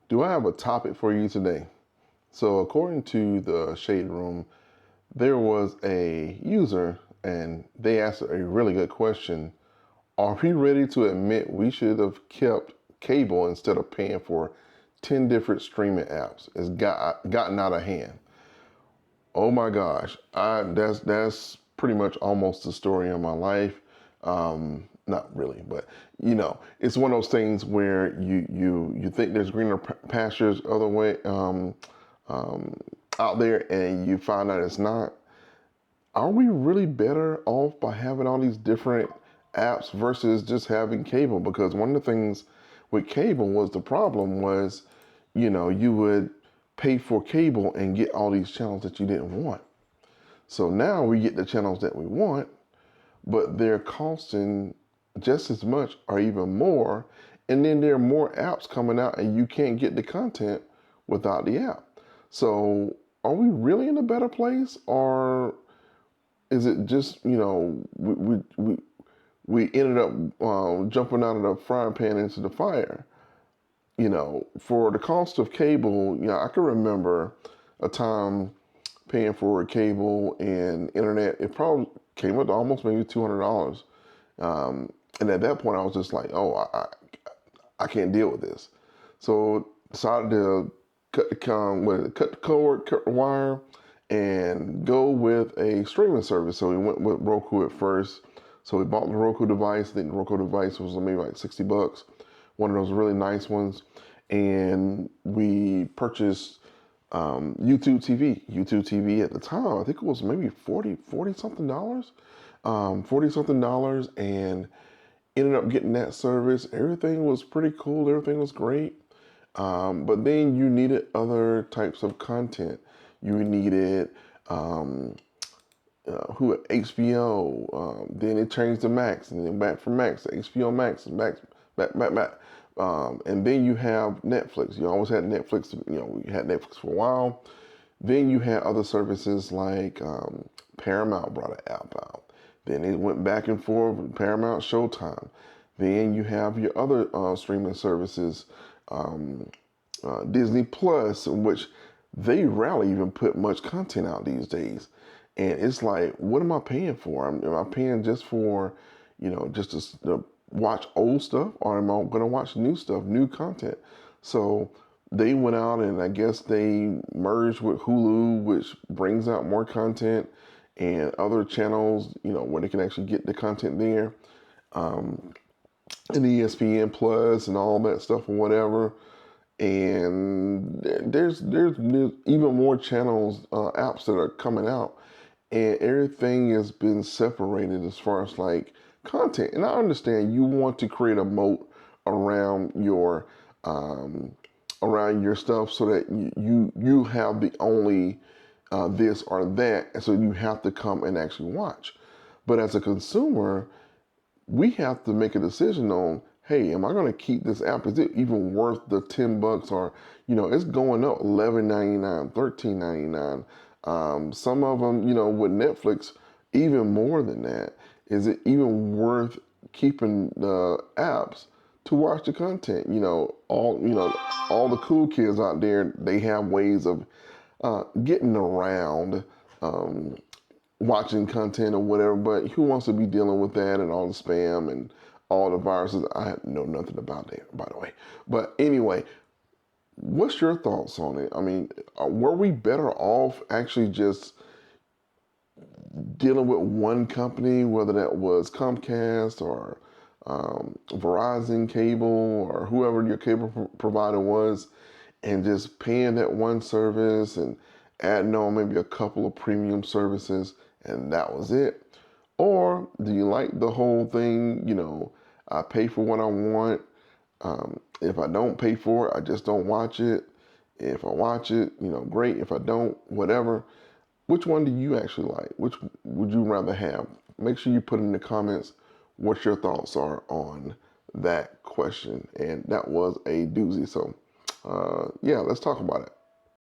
Do I have a topic for you today? So, according to the Shade Room, there was a user and they asked a really good question. Are we ready to admit we should have kept cable instead of paying for 10 different streaming apps? It's gotten out of hand. Oh my gosh, that's pretty much almost the story of my life. Not really, but it's one of those things where you think there's greener pastures other way um, out there, and you find out it's not. Are we really better off by having all these different apps versus just having cable? Because one of the things with cable was the problem was, you would pay for cable and get all these channels that you didn't want. So now we get the channels that we want, but they're costing just as much or even more. And then there are more apps coming out and you can't get the content without the app. So are we really in a better place, or is it just, we ended up jumping out of the frying pan into the fire? For the cost of cable, I can remember a time paying for cable and internet. It probably came up to almost maybe $200. And at that point, I was just like, oh, I can't deal with this. So decided to cut the cord, cut the wire, and go with a streaming service. So we went with Roku at first. So we bought the Roku device. I think the Roku device was maybe like $60. One of those really nice ones. And we purchased YouTube TV. YouTube TV at the time, I think it was maybe 40 something dollars. 40 something dollars, and ended up getting that service. Everything was pretty cool. Everything was great. But then you needed other types of content. You needed HBO. Then it changed to Max, and then back from Max to HBO Max, and back. And then you have Netflix. You always had Netflix. You had Netflix for a while. Then you had other services like Paramount brought an app out. Then it went back and forth with Paramount, Showtime. Then you have your other streaming services, Disney Plus, in which they rarely even put much content out these days. And it's like, what am I paying for? Am I paying just for, just to watch old stuff, or am I going to watch new stuff, new content? So they went out and I guess they merged with Hulu, which brings out more content and other channels, where they can actually get the content there. And ESPN Plus and all that stuff or whatever. And there's even more channels, apps that are coming out, and everything has been separated as far as like content. And I understand you want to create a moat around your stuff so that you have the only this or that, and so you have to come and actually watch. But as a consumer, we have to make a decision on, hey, am I going to keep this app? Is it even worth the $10? Or, it's going up $11.99, $13.99. Some of them, with Netflix, even more than that. Is it even worth keeping the apps to watch the content? All the cool kids out there, they have ways of getting around watching content or whatever, but who wants to be dealing with that and all the spam and all the viruses? I know nothing about that, by the way. But anyway, what's your thoughts on it? I mean, were we better off actually just dealing with one company, whether that was Comcast or Verizon Cable or whoever your cable provider was, and just paying that one service and adding on maybe a couple of premium services, and that was it? Or do you like the whole thing? I pay for what I want. If I don't pay for it, I just don't watch it. If I watch it, great. If I don't, whatever. Which one do you actually like? Which would you rather have? Make sure you put in the comments what your thoughts are on that question. And that was a doozy. So, yeah, let's talk about it.